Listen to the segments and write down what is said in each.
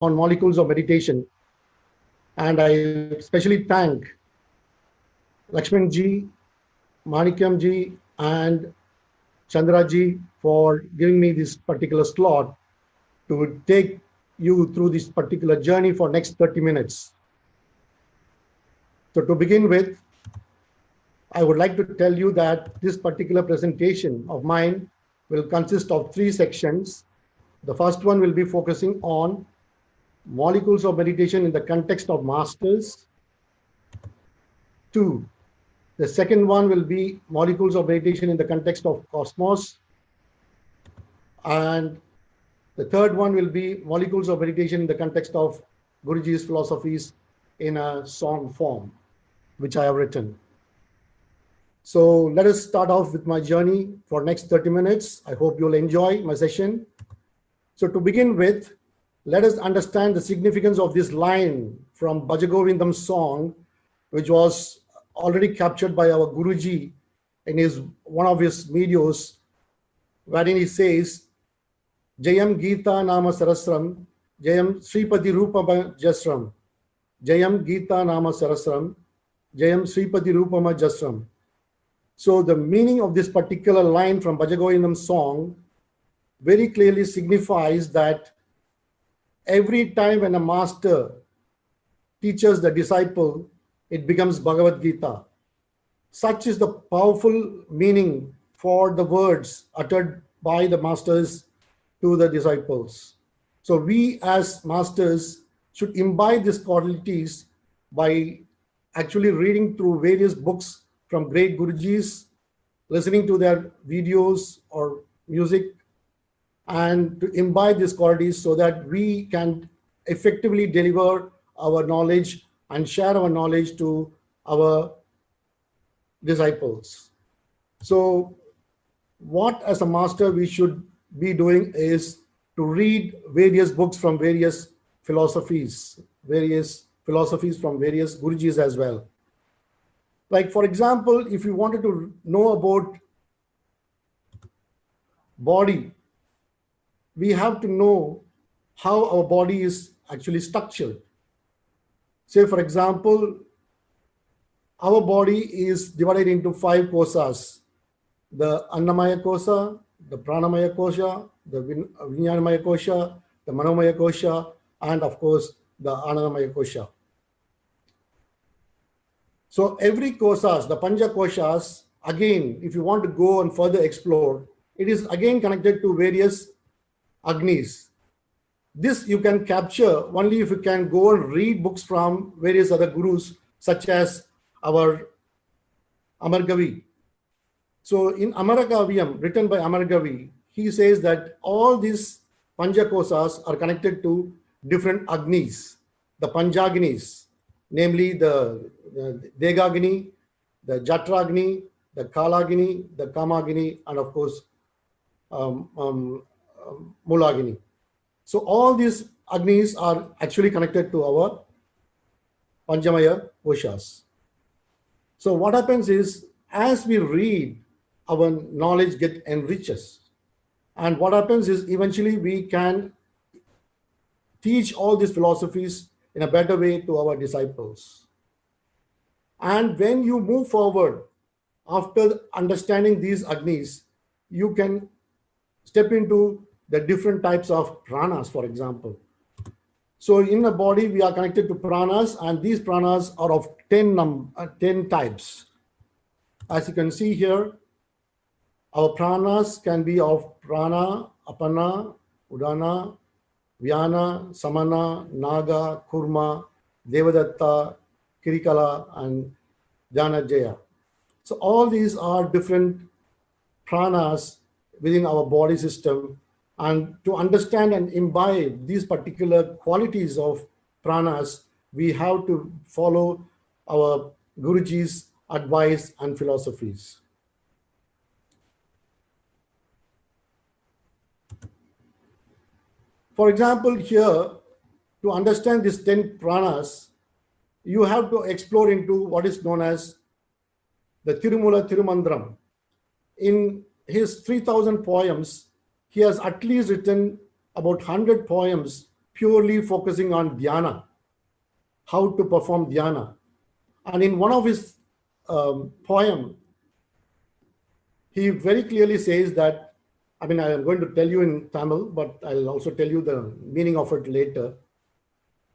on molecules of meditation. And I especially thank Lakshman ji, Manikam ji, and Chandra ji for giving me this particular slot to take you through this particular journey for next 30 minutes. So to begin with, I would like to tell you that this particular presentation of mine will consist of 3 sections. The first one will be focusing on molecules of meditation in the context of masters. 2. The second one will be molecules of meditation in the context of cosmos. And the third one will be molecules of meditation in the context of Guruji's philosophies in a song form, which I have written. So let us start off with my journey for next 30 minutes. I hope you'll enjoy my session. So to begin with, let us understand the significance of this line from Bhajagovindam's song, which was already captured by our Guruji in one of his videos, wherein he says, Jayam Gita Nama Sarasram, Jayam Sripati Rupama Jasram, Jayam Gita Nama Sarasram, Jayam Sripati Rupama Jasram. So the meaning of this particular line from Bhajagovindam's song very clearly signifies that every time when a master teaches the disciple, it becomes Bhagavad Gita. Such is the powerful meaning for the words uttered by the masters to the disciples. So we as masters should imbibe these qualities by actually reading through various books from great Gurujis, listening to their videos or music, and to imbibe these qualities so that we can effectively deliver our knowledge and share our knowledge to our disciples. So what as a master we should be doing is to read various books from various philosophies from various Gurujis as well. Like for example, if you wanted to know about body, we have to know how our body is actually structured. Say, for example, our body is divided into 5 kosas: the Annamaya kosa, the Pranamaya kosha, the Vijnanamaya kosha, the Manomaya kosha, and of course, the Anandamaya kosha. So every kosas, the Panja koshas, again, if you want to go and further explore, it is again connected to various Agnis. This you can capture only if you can go and read books from various other gurus, such as our Amargavi. So in Amaragaviyam, written by Amargavi, he says that all these Panjakosas are connected to different Agnis, the Panjagnis, namely the Degagni, the Jatragni, the Kalagni, the Kamagni, and of course, Mulagini. So all these Agnis are actually connected to our Panjamaya koshas. So what happens is, as we read, our knowledge gets enriches. And what happens is, eventually we can teach all these philosophies in a better way to our disciples. And when you move forward, after understanding these Agnis, you can step into the different types of pranas, for example. So in the body, we are connected to pranas, and these pranas are of 10 types. As you can see here, our pranas can be of prana, apana, udana, vyana, samana, naga, kurma, devadatta, kirikala, and dhanajaya. So all these are different pranas within our body system. And to understand and imbibe these particular qualities of pranas, we have to follow our Guruji's advice and philosophies. For example, here, to understand these 10 pranas, you have to explore into what is known as the Tirumula Tirumandram. In his 3,000 poems, he has at least written about 100 poems purely focusing on dhyana, how to perform dhyana. And in one of his poem, he very clearly says that, I mean, I am going to tell you in Tamil, but I'll also tell you the meaning of it later.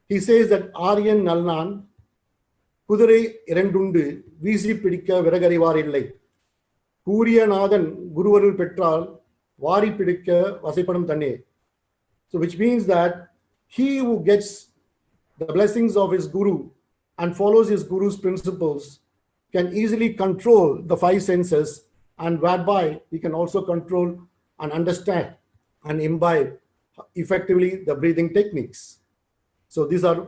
He says that Aryan Nalnan, Kudurai Irandundu, Visi Pidika Viragarivar illai. Kuriyanathan Guruvarul Petral, Vari Pidika Vasipadam Tane. So which means that he who gets the blessings of his guru and follows his guru's principles can easily control the five senses, and whereby he can also control and understand and imbibe effectively the breathing techniques. So these are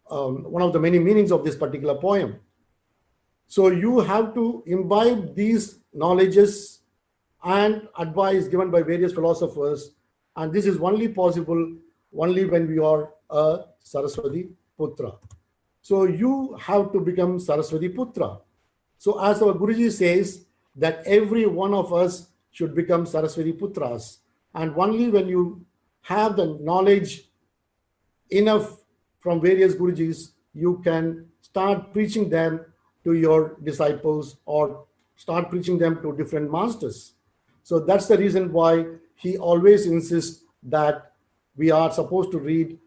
one of the many meanings of this particular poem. So you have to imbibe these knowledges and advice given by various philosophers, and this is only possible only when we are a Saraswati Putra. So you have to become Saraswati Putra. So as our Guruji says that every one of us should become Saraswati Putras, and only when you have the knowledge enough from various Gurujis, you can start preaching them to your disciples or start preaching them to different masters. So that's the reason why he always insists that we are supposed to read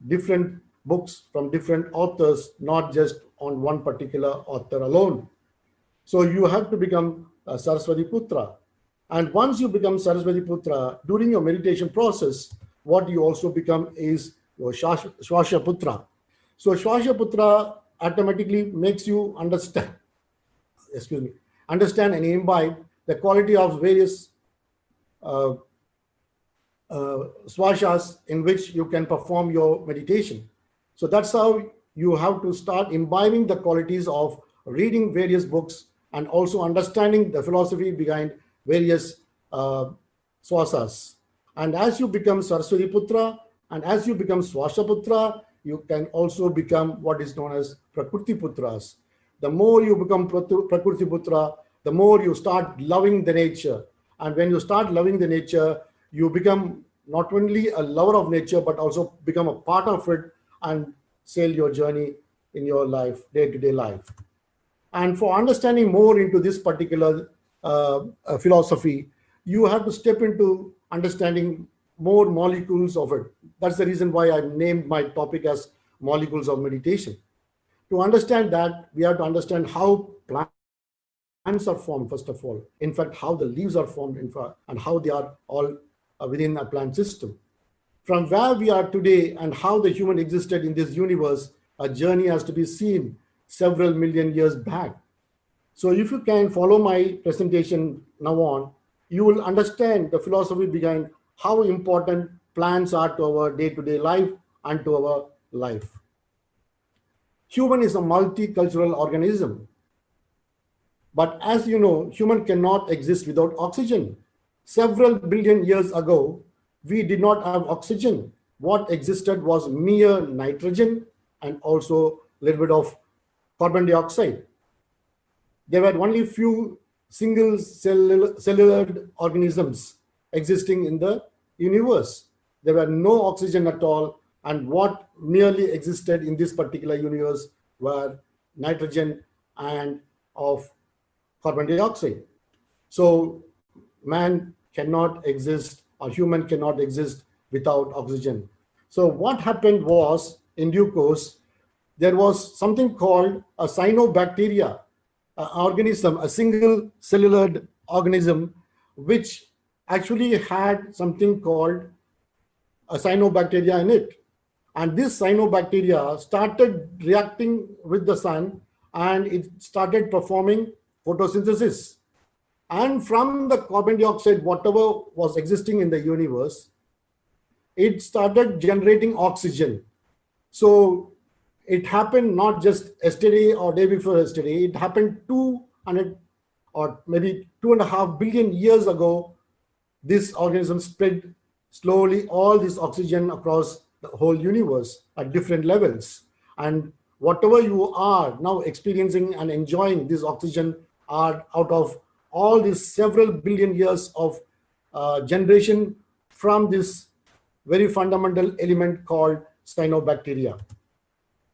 different books from different authors, not just on one particular author alone. So you have to become a Saraswati Putra. And once you become Saraswati Putra, during your meditation process, what you also become is your Shwasha Putra. So Shwasha Putra automatically makes you understand and imbibe the quality of various swashas in which you can perform your meditation. So that's how you have to start imbibing the qualities of reading various books and also understanding the philosophy behind various swasas. And as you become Saraswati Putra and as you become Swasha Putra, you can also become what is known as Prakriti Putras. The more you become Prakriti Putra, the more you start loving the nature. And when you start loving the nature, you become not only a lover of nature, but also become a part of it and sail your journey in your life, day-to-day life. And for understanding more into this particular philosophy, you have to step into understanding more molecules of it. That's the reason why I named my topic as molecules of meditation. To understand that, we have to understand how plants are formed, first of all. In fact, how the leaves are formed, and how they are all within a plant system. From where we are today and how the human existed in this universe, a journey has to be seen several million years back. So if you can follow my presentation now on, you will understand the philosophy behind how important plants are to our day-to-day life and to our life. Human is a multicultural organism. But as you know, human cannot exist without oxygen. Several billion years ago, we did not have oxygen. What existed was mere nitrogen and also a little bit of carbon dioxide. There were only few single cellular organisms existing in the universe. There were no oxygen at all, and what merely existed in this particular universe were nitrogen and of carbon dioxide. So man cannot exist, or human cannot exist without oxygen. So what happened was, in due course, there was something called a cyanobacteria, an organism, a single cellular organism, which actually had something called a cyanobacteria in it. And this cyanobacteria started reacting with the sun, and it started performing photosynthesis. And from the carbon dioxide, whatever was existing in the universe, it started generating oxygen. So it happened not just yesterday or day before yesterday, it happened 200 or maybe 2.5 billion years ago. This organism spread slowly all this oxygen across the whole universe at different levels. And whatever you are now experiencing and enjoying this oxygen are out of all these several billion years of generation from this very fundamental element called cyanobacteria.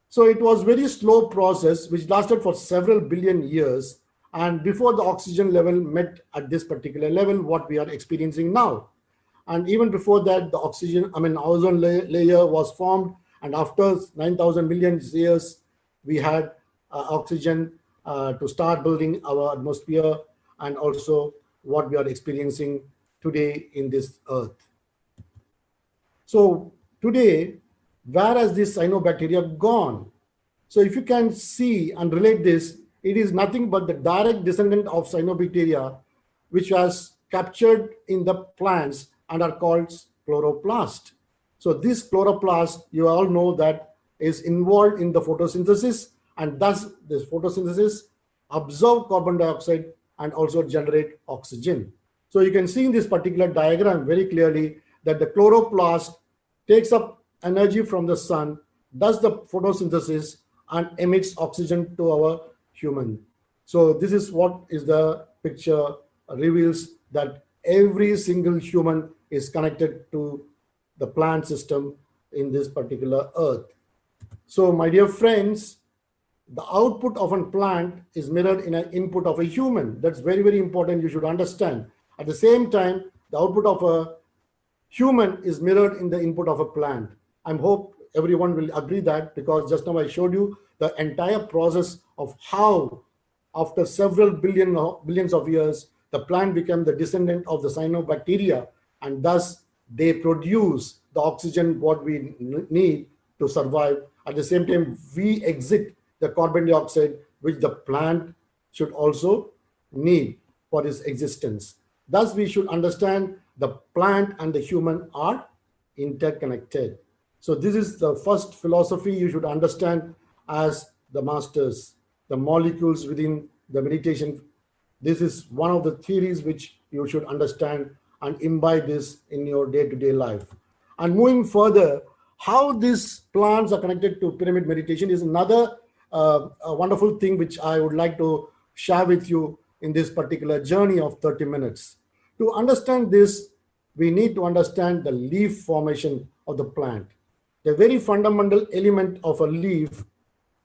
So it was very slow process which lasted for several billion years, and before the oxygen level met at this particular level what we are experiencing now. And even before that, the ozone layer was formed, and after 9,000 million years we had oxygen to start building our atmosphere, and also what we are experiencing today in this earth. So today, where has this cyanobacteria gone? So if you can see and relate this, it is nothing but the direct descendant of cyanobacteria, which was captured in the plants and are called chloroplast. So this chloroplast, you all know that is involved in the photosynthesis, and thus this photosynthesis absorb carbon dioxide and also generate oxygen. So you can see in this particular diagram very clearly that the chloroplast takes up energy from the sun, does the photosynthesis, and emits oxygen to our human. So this is what is the picture reveals, that every single human is connected to the plant system in this particular earth. So my dear friends, the output of a plant is mirrored in an input of a human. That's very, very important. You should understand. At the same time, the output of a human is mirrored in the input of a plant. I hope everyone will agree that, because just now I showed you the entire process of how after several billions of years, the plant became the descendant of the cyanobacteria, and thus they produce the oxygen what we need to survive. At the same time, we exit the carbon dioxide, which the plant should also need for its existence. Thus, we should understand the plant and the human are interconnected. So this is the first philosophy you should understand as the masters, the molecules within the meditation. This is one of the theories which you should understand and imbibe this in your day-to-day life. And moving further, how these plants are connected to pyramid meditation is another a wonderful thing which I would like to share with you in this particular journey of 30 minutes. To understand this, we need to understand the leaf formation of the plant. The very fundamental element of a leaf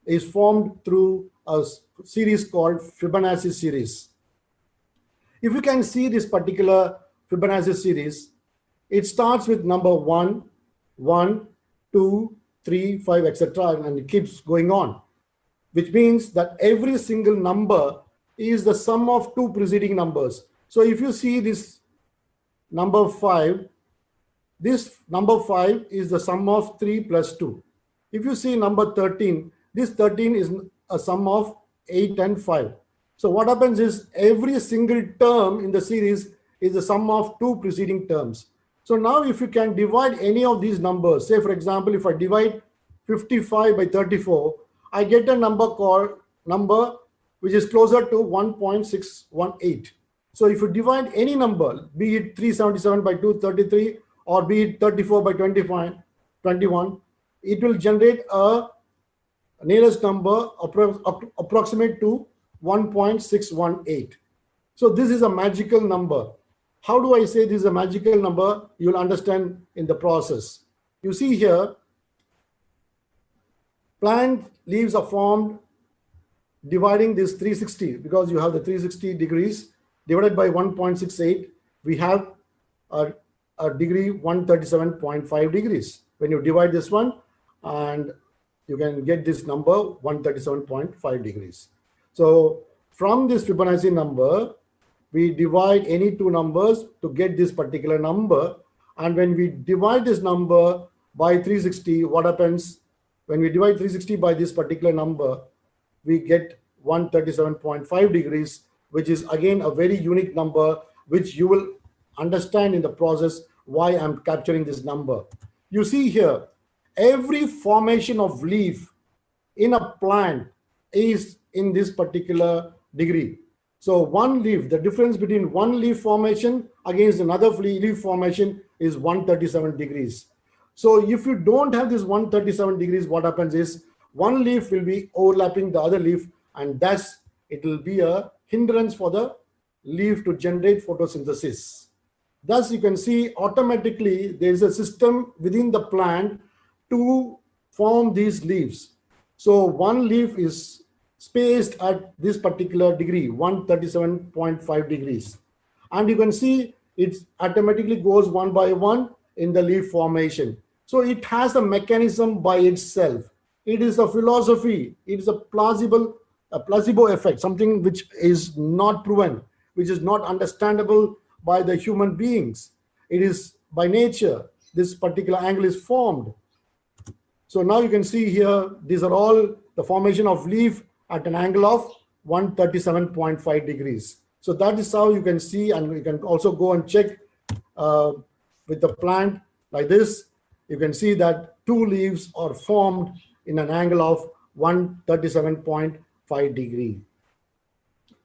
is formed through a series called Fibonacci series. If you can see this particular Fibonacci series, it starts with number 1, 1, 2, 3, 5, etc. and it keeps going on, which means that every single number is the sum of two preceding numbers. So if you see this number 5, this number 5 is the sum of 3 plus 2. If you see number 13, this 13 is a sum of 8 and 5. So what happens is every single term in the series is the sum of two preceding terms. So now if you can divide any of these numbers, say for example, if I divide 55 by 34, I get a number which is closer to 1.618. So if you divide any number, be it 377 by 233 or be it 34 by 21, it will generate a nearest number approximate to 1.618. So this is a magical number. How do I say this is a magical number? You'll understand in the process. You see here, plant leaves are formed dividing this 360, because you have the 360 degrees divided by 1.68, we have a degree 137.5 degrees. When you divide this one, and you can get this number 137.5 degrees. So from this Fibonacci number, we divide any two numbers to get this particular number. And when we divide this number by 360, what happens? When we divide 360 by this particular number, we get 137.5 degrees, which is again a very unique number, which you will understand in the process why I'm capturing this number. You see here, every formation of leaf in a plant is in this particular degree. So one leaf, the difference between one leaf formation against another leaf formation is 137 degrees. So if you don't have this 137 degrees, what happens is one leaf will be overlapping the other leaf, and thus it will be a hindrance for the leaf to generate photosynthesis. Thus, you can see automatically there is a system within the plant to form these leaves. So one leaf is spaced at this particular degree, 137.5 degrees. And you can see it automatically goes one by one in the leaf formation. So it has a mechanism by itself. It is a philosophy. It is a placebo effect, something which is not proven, which is not understandable by the human beings. It is by nature. This particular angle is formed. So now you can see here, these are all the formation of leaf at an angle of 137.5 degrees. So that is how you can see, and you can also go and check with the plant like this. You can see that two leaves are formed in an angle of 137.5 degree.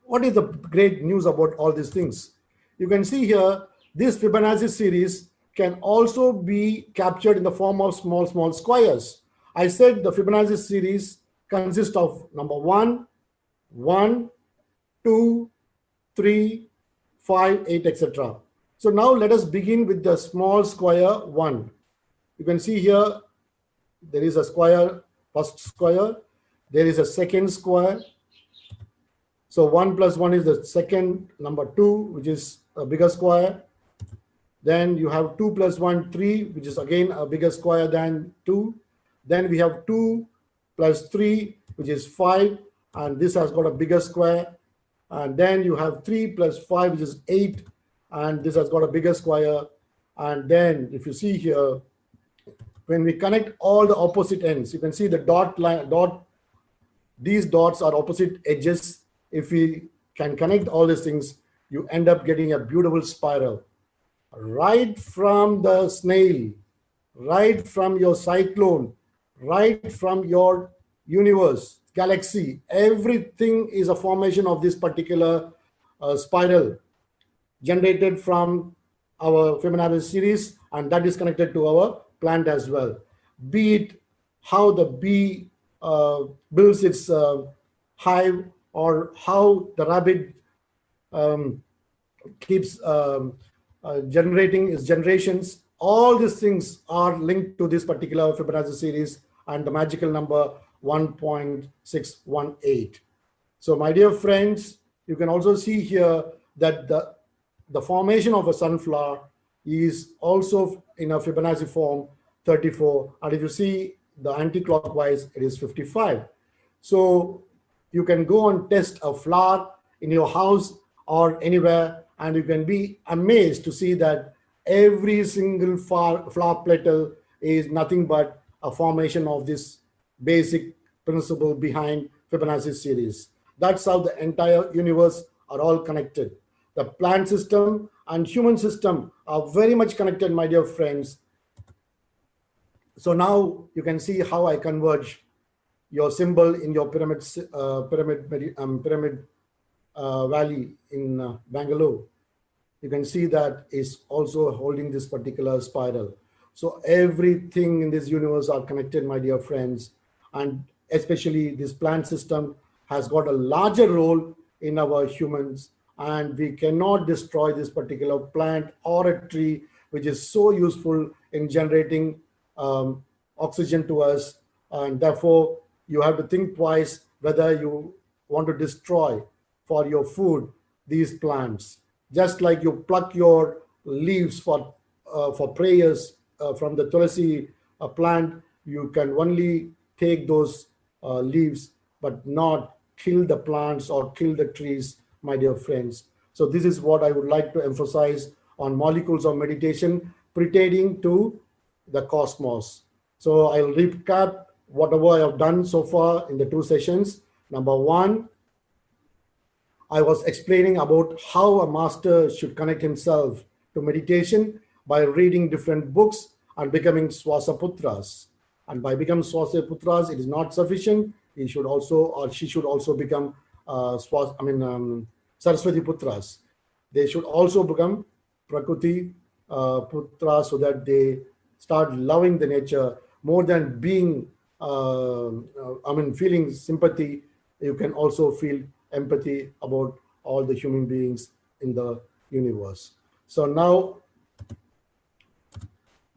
What is the great news about all these things? You can see here, this Fibonacci series can also be captured in the form of small squares. I said the Fibonacci series consists of number 1, 1, 2, 3, 5, 8, etc. So now let us begin with the small square 1. You can see here there is a square, first square, there is a second square. So 1 plus 1 is the second, number 2, which is a bigger square. Then you have 2 plus 1, 3, which is again a bigger square than 2. Then we have 2 plus 3, which is 5, and this has got a bigger square. And then you have 3 plus 5, which is 8, and this has got a bigger square. And then if you see here, when we connect all the opposite ends, you can see the these dots are opposite edges. If we can connect all these things, you end up getting a beautiful spiral. Right from the snail, right from your cyclone, right from your universe, galaxy, everything is a formation of this particular spiral generated from our Fibonacci series, and that is connected to our plant as well. Be it how the bee builds its hive, or how the rabbit keeps generating its generations. All these things are linked to this particular Fibonacci series and the magical number 1.618. So my dear friends, you can also see here that the formation of a sunflower is also in a Fibonacci form 34, and if you see the anti-clockwise, it is 55. So you can go and test a flower in your house or anywhere, and you can be amazed to see that every single flower petal is nothing but a formation of this basic principle behind Fibonacci series. That's how the entire universe are all connected. The plant system and human system are very much connected, my dear friends. So now you can see how I converge your symbol in your pyramid valley in Bangalore. You can see that is also holding this particular spiral. So everything in this universe are connected, my dear friends, and especially this plant system has got a larger role in our humans, and we cannot destroy this particular plant or a tree, which is so useful in generating oxygen to us. And therefore, you have to think twice whether you want to destroy for your food these plants. Just like you pluck your leaves for prayers from the tulsi plant, you can only take those leaves, but not kill the plants or kill the trees, my dear friends. So this is what I would like to emphasize on molecules of meditation pertaining to the cosmos. So I'll recap whatever I have done so far in the 2 sessions. Number 1, I was explaining about how a master should connect himself to meditation by reading different books and becoming Swasaputras. And by becoming Swasaputras, it is not sufficient. He should also, or she should also become Saraswati Putras. They should also become Prakriti Putras, so that they start loving the nature more than being, feeling sympathy. You can also feel empathy about all the human beings in the universe. So now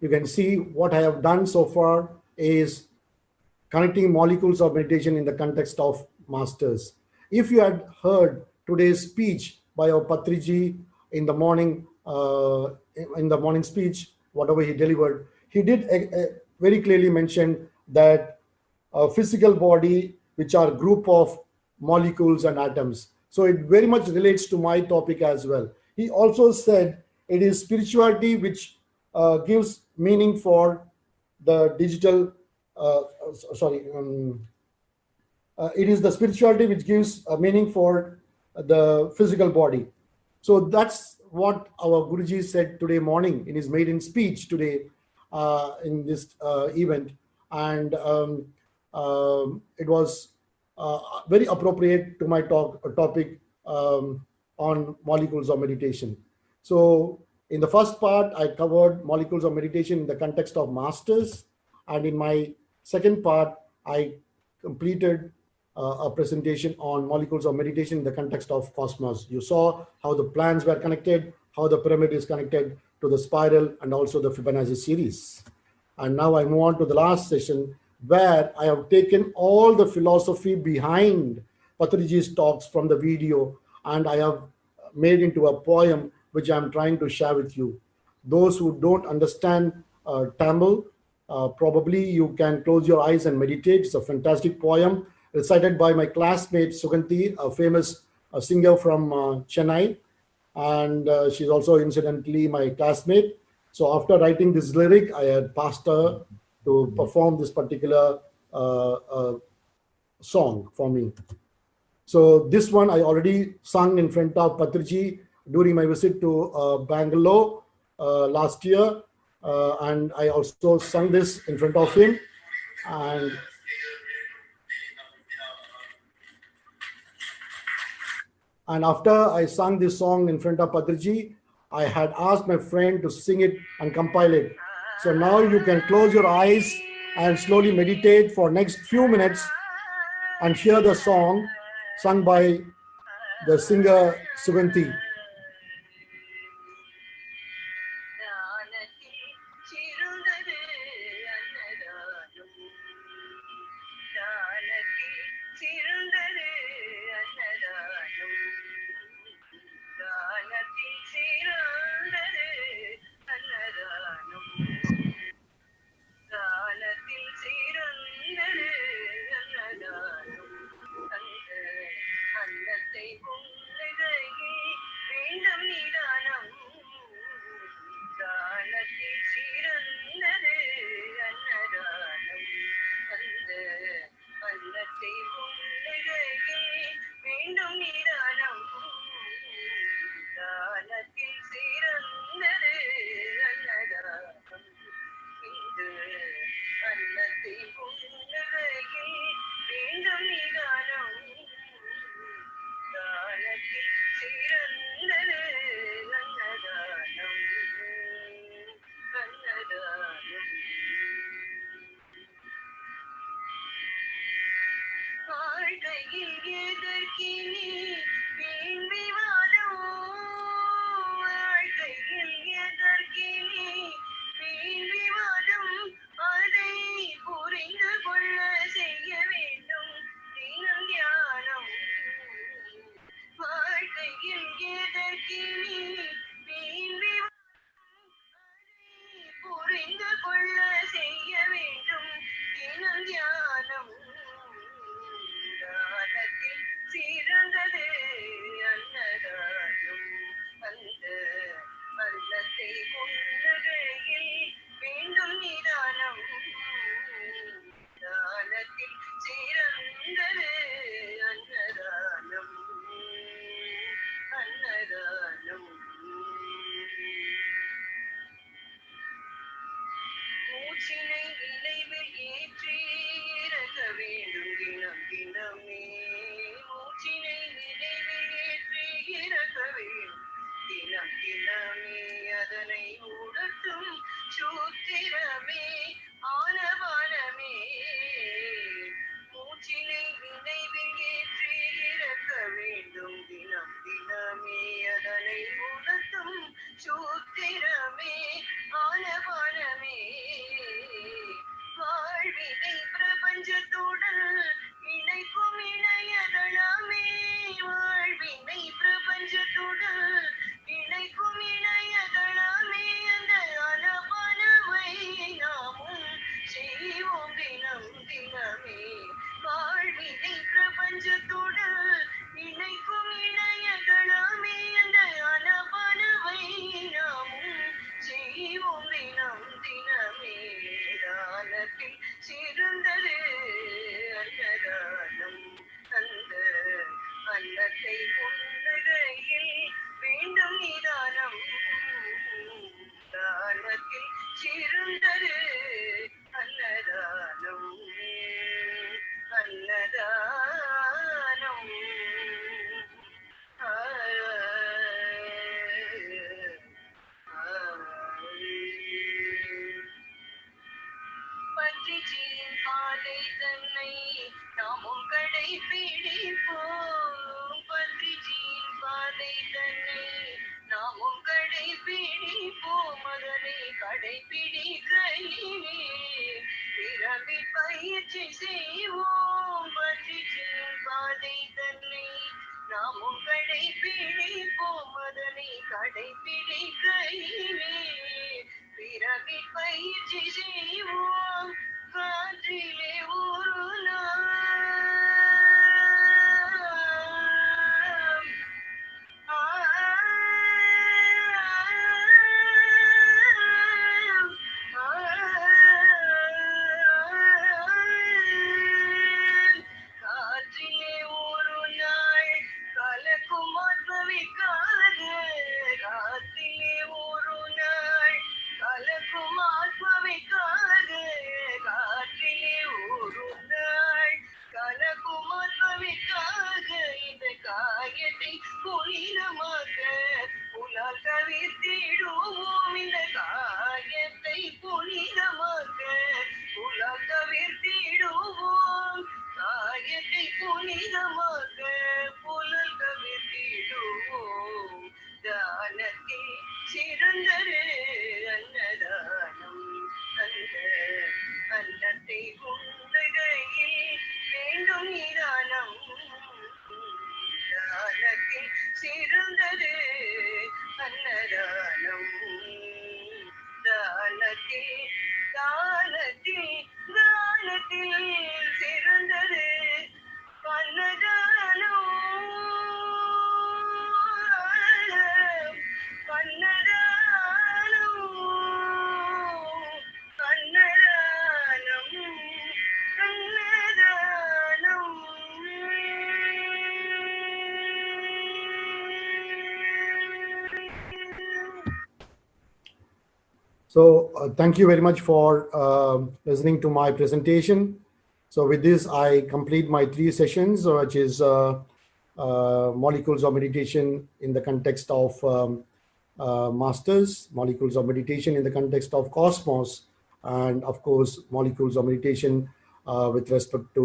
you can see what I have done so far is connecting molecules of meditation in the context of masters. If you had heard today's speech by our Patriji in the morning, speech, whatever he delivered, he did very clearly mention that physical body, which are group of molecules and atoms. So it very much relates to my topic as well. He also said it is spirituality which gives meaning for the digital it is the spirituality which gives a meaning for the physical body. So that's what our Guruji said today morning in his maiden speech today in this event. And it was very appropriate to my topic on molecules of meditation. So in the first part, I covered molecules of meditation in the context of masters. And in my second part, I completed a presentation on molecules of meditation in the context of cosmos. You saw how the plans were connected, how the pyramid is connected to the spiral, and also the Fibonacci series. And now I move on to the last session, where I have taken all the philosophy behind Patriji's talks from the video, and I have made into a poem which I'm trying to share with you. Those who don't understand Tamil, probably you can close your eyes and meditate. It's a fantastic poem recited by my classmate Suganti, a famous singer from Chennai, and she's also incidentally my classmate. So after writing this lyric, I had passed her to perform this particular song for me. So this one I already sung in front of Patriji during my visit to Bangalore last year, and I also sung this in front of him. And after I sang this song in front of Patriji, I had asked my friend to sing it and compile it. So now you can close your eyes and slowly meditate for next few minutes and hear the song sung by the singer Suganti. பன்றிச்சியின் பாதை தன்னை நாமும் கடைபிடிப்போம். பன்றிச்சியின் பாதை தன்னை நாமும் கடைபிடிப்போம். அதனை கடைபிடிக்கையிலே பிறவி பயிற்சி செய்வோம். பன்றிச்சியின் பாதை தன்னை நாமும் கடைபிடிப்போம். அதனை கடைபிடிக்கையிலே பிறவி பயிற்சி செய்வோம். காற்றிலே ஒரு காற்றிலே ஒரு நாள் கலக்கும் ஆத்மவிக்காக. காற்றிலே ஒரு நாள் கலக்கும் ஆத்மவிக்காக. காற்றிலே ஒரு நாள் கலக்கும் ஆத்மவிக்காக. இந்த காயத்தை புனிதமாக்க புலால் தவிர்த்திடுவோம். இந்த காயத்தை புனிதமாக்க புலால் தவிர்த்திடுவோம். காயத்தை புனிதமாக்க புலால் தவிர்த்திடுவோம். தானத்தில் சிறந்தது அன்னதானம். அந்த அன்னத்தை உண்ணுகையில் வேண்டும் நிதானம். தானத்தில் சிறந்தது அன்னதானம். தானத்தில் தானத்தில் தானத்தில் சிறந்தது அன்னதானம். அன்னதானம் அன்னதானம் அன்னதானம். So thank you very much for listening to my presentation. So with this, I complete my 3 sessions, which is molecules of meditation in the context of masters, molecules of meditation in the context of cosmos, and of course, molecules of meditation with respect to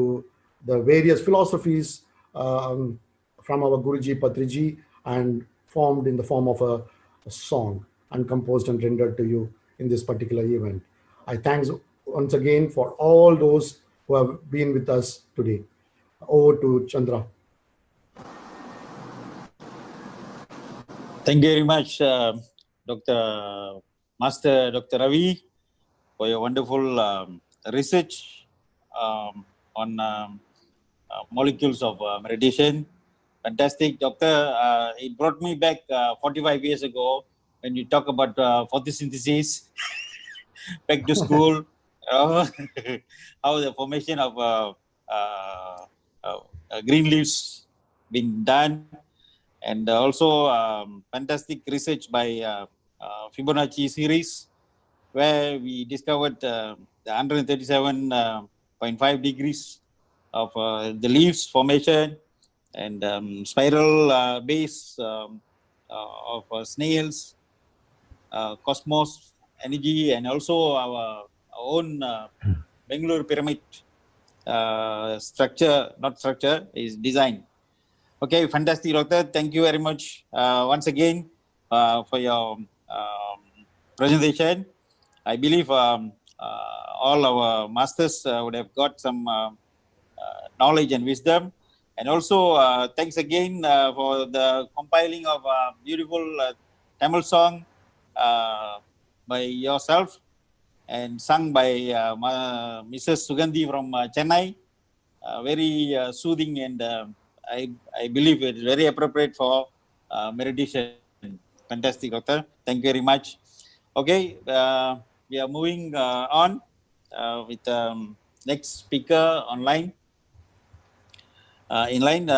the various philosophies from our Guruji Patriji and formed in the form of a song and composed and rendered to you in this particular event. I thanks once again for all those who have been with us today. Over to Chandra. Thank you very much, Dr. Master Dr. Ravi, for your wonderful research on molecules of meditation. Fantastic, Doctor. It brought me back 45 years ago when you talk about photosynthesis, back to school, how the formation of green leaves being done, and also fantastic research by Fibonacci series, where we discovered the 137.5 degrees of the leaves formation, and spiral base of snails, cosmos energy, and also our own Bangalore pyramid is design. Okay, fantastic, Doctor. Thank you very much once again for your presentation. I believe all our masters would have got some knowledge and wisdom. And also, thanks again for the compiling of a beautiful Tamil song by yourself and sung by Mrs. Sugandhi from Chennai. Very soothing, and I believe it's very appropriate for meditation. Fantastic, Doctor. Thank you very much. Okay, we are moving on with next speaker online. In line.